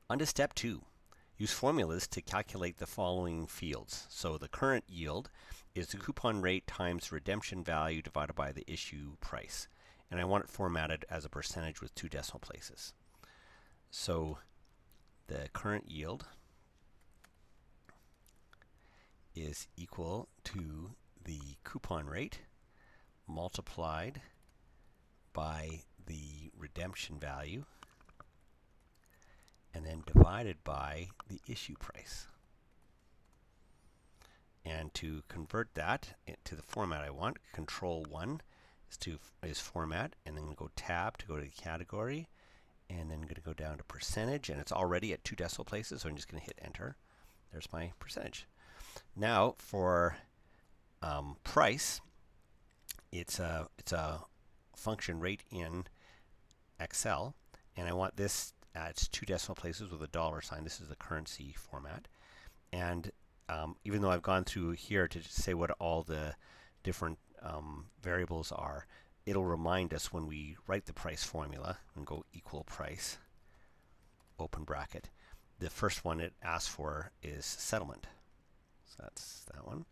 On to step 2. Use formulas to calculate the following fields. So the current yield is the coupon rate times redemption value divided by the issue price. And I want it formatted as a percentage with 2 decimal places. So the current yield is equal to the coupon rate multiplied by the redemption value and then divided by the issue price. And to convert that to the format I want, Control 1 is format, and then I'm going to go tab to go to the category, and then I'm going to go down to percentage, and it's already at 2 decimal places, so I'm just going to hit enter. There's my percentage. Now for price, it's a function rate in Excel, and I want this at 2 decimal places with a dollar sign. This is the currency format, and even though I've gone through here to say what all the different variables are, it'll remind us when we write the price formula and go equal price, open bracket. The first one it asks for is settlement. So that's that one.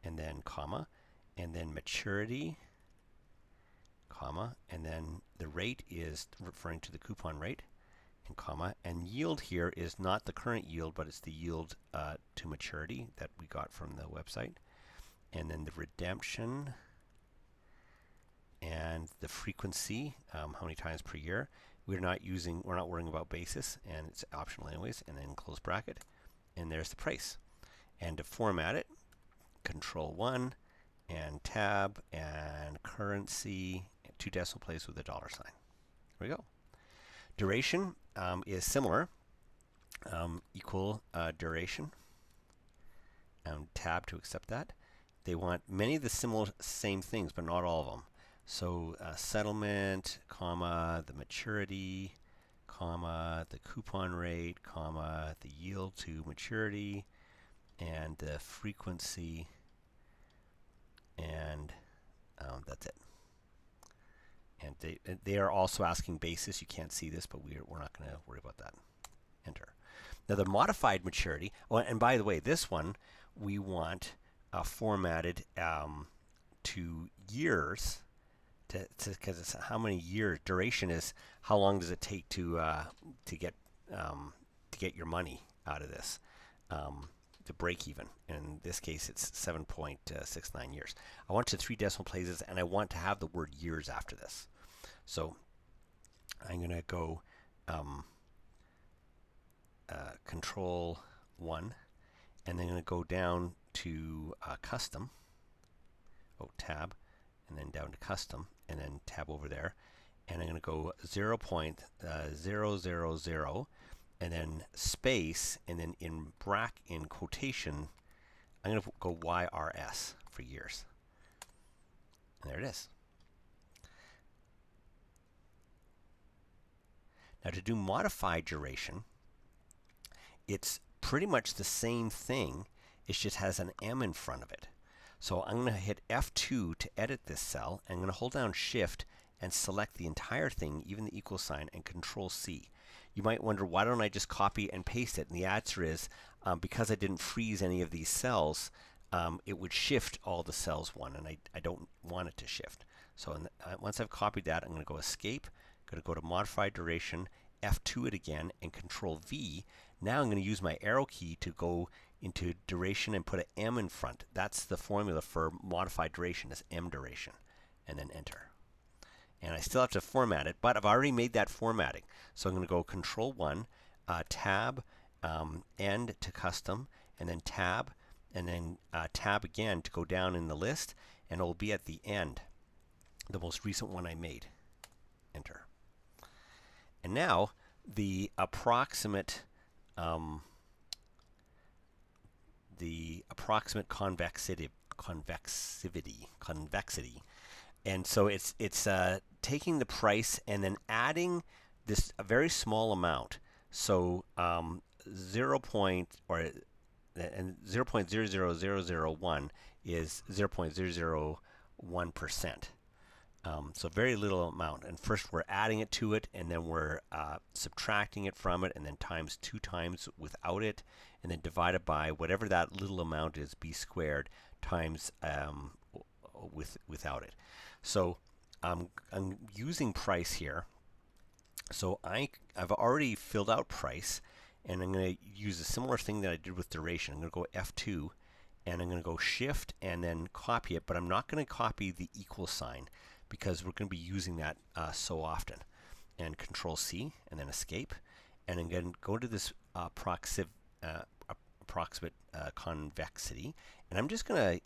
And then comma, and then maturity, comma, and then the rate is referring to the coupon rate, and comma, and yield here is not the current yield, but it's the yield to maturity that we got from the website. And then the redemption and the frequency, how many times per year. We're not worrying about basis, and it's optional anyways, and then close bracket, and there's the price. And to format it, Control 1 and tab and currency, 2 decimal places with a dollar sign. There we go. Duration is similar, equal duration, and tab to accept that. They want many of the same things, but not all of them. So settlement, comma, the maturity, comma, the coupon rate, comma, the yield to maturity, and the frequency, and that's it. And they are also asking basis. You can't see this, but we're not going to worry about that. Enter. Now the modified maturity, and by the way, this one we want formatted to years, because it's how many years. Duration is how long does it take to get your money out of this. The break even. In this case, it's 7.69 years. I want to 3 decimal places, and I want to have the word years after this. So I'm going to go Control 1, and then I'm going to go down to Custom. Tab, and then down to Custom, and then tab over there, and I'm going to go 0.000, and then space, and then in quotation, I'm going to go YRS for years. And there it is. Now to do modified duration, it's pretty much the same thing. It just has an M in front of it. So I'm going to hit F2 to edit this cell. I'm going to hold down Shift and select the entire thing, even the equal sign, and Control C. You might wonder, why don't I just copy and paste it? And the answer is because I didn't freeze any of these cells, it would shift all the cells one, and I don't want it to shift. So once I've copied that, I'm going to go Escape, going to go to Modify Duration, F2 it again, and Control V. Now I'm going to use my arrow key to go into duration and put an M in front. That's the formula for modified duration, is M duration, and then enter. And I still have to format it, but I've already made that formatting. So I'm going to go Control 1, tab, end to custom, and then tab, and then tab again to go down in the list, and it will be at the end, the most recent one I made. Enter. And now the approximate convexity. And so it's taking the price and then adding this a very small amount. So 0.00001 is 0.001%. So very little amount. And first we're adding it to it, and then we're subtracting it from it, and then times 2 times without it, and then divided by whatever that little amount is, b squared, times without it. So I'm using price here. So I've already filled out price, and I'm going to use a similar thing that I did with duration. I'm going to go F2, and I'm going to go Shift and then copy it, but I'm not going to copy the equal sign because we're going to be using that so often. And Control C and then Escape, and again go to this approximate convexity, and I'm just going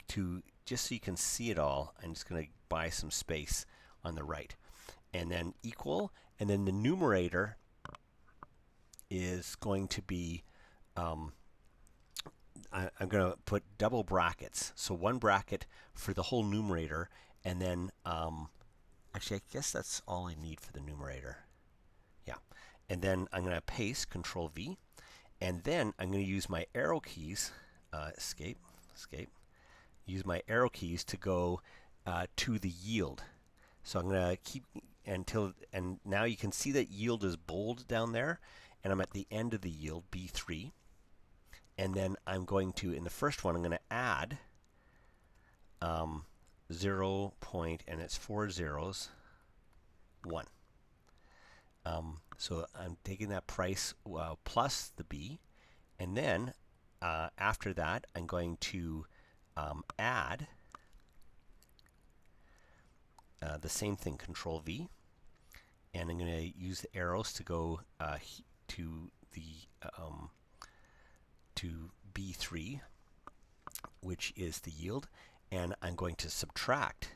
to just so you can see it all, I'm just going to buy some space on the right, and then equal, and then the numerator is going to be I'm going to put double brackets, so one bracket for the whole numerator, and then actually I guess that's all I need for the numerator. Yeah, and then I'm going to paste, Control V, and then I'm going to use my arrow keys, escape, use my arrow keys to go to the yield. So I'm going to keep until, and now you can see that yield is bold down there, and I'm at the end of the yield, B3. And then I'm going to, in the first one, I'm going to add 0 point, and it's 4 zeros, 1. So I'm taking that price plus the B, and then after that, I'm going to add the same thing, Control V, and I'm going to use the arrows to go to the to B3, which is the yield, and I'm going to subtract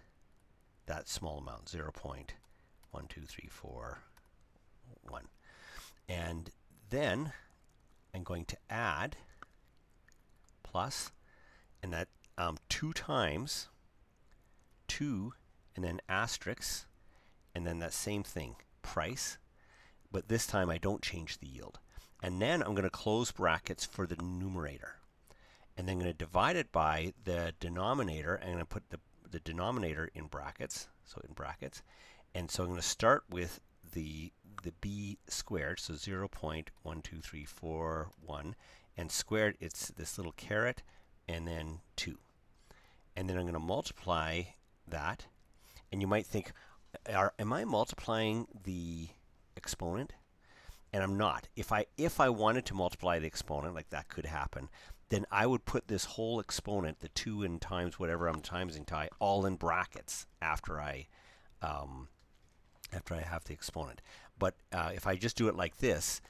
that small amount, 0.12341. And then I'm going to add plus, and that 2 times 2, and then asterisk, and then that same thing, price, but this time I don't change the yield. And then I'm going to close brackets for the numerator. And then I'm going to divide it by the denominator. I'm going to put the denominator in brackets, so in brackets. And so I'm going to start with the b squared, so 0.12341, and squared, it's this little caret, and then 2. And then I'm going to multiply that. And you might think, am I multiplying the exponent? And I'm not. If I wanted to multiply the exponent, like that could happen, then I would put this whole exponent, the 2 and times whatever I'm timesing to, all in brackets after I have the exponent. But if I just do it like this,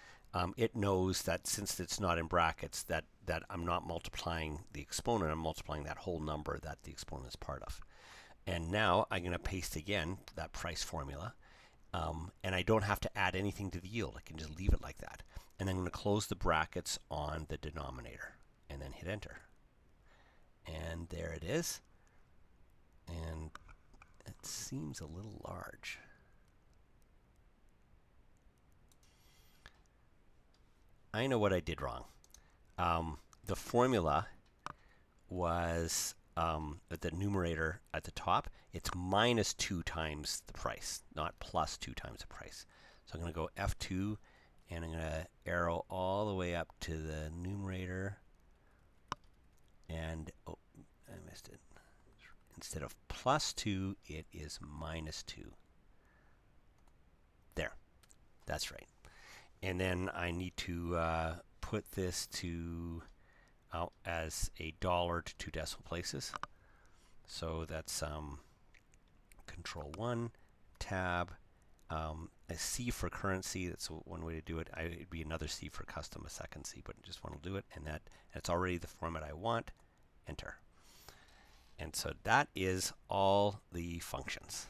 it knows that since it's not in brackets, that I'm not multiplying the exponent, I'm multiplying that whole number that the exponent is part of. And now I'm going to paste again that price formula. And I don't have to add anything to the yield. I can just leave it like that. And I'm going to close the brackets on the denominator and then hit enter. And there it is. And it seems a little large. I know what I did wrong. The formula was the numerator at the top, it's minus 2 times the price, not plus 2 times the price. So I'm going to go F2, and I'm going to arrow all the way up to the numerator, and oh, I missed it. Instead of plus 2, it is minus 2. There, that's right. And then I need to put this to as a dollar to 2 decimal places. So that's Control 1, Tab, a C for currency. That's one way to do it. It'd be another C for custom, a second C, but just want to do it. And that's already the format I want. Enter. And so that is all the functions.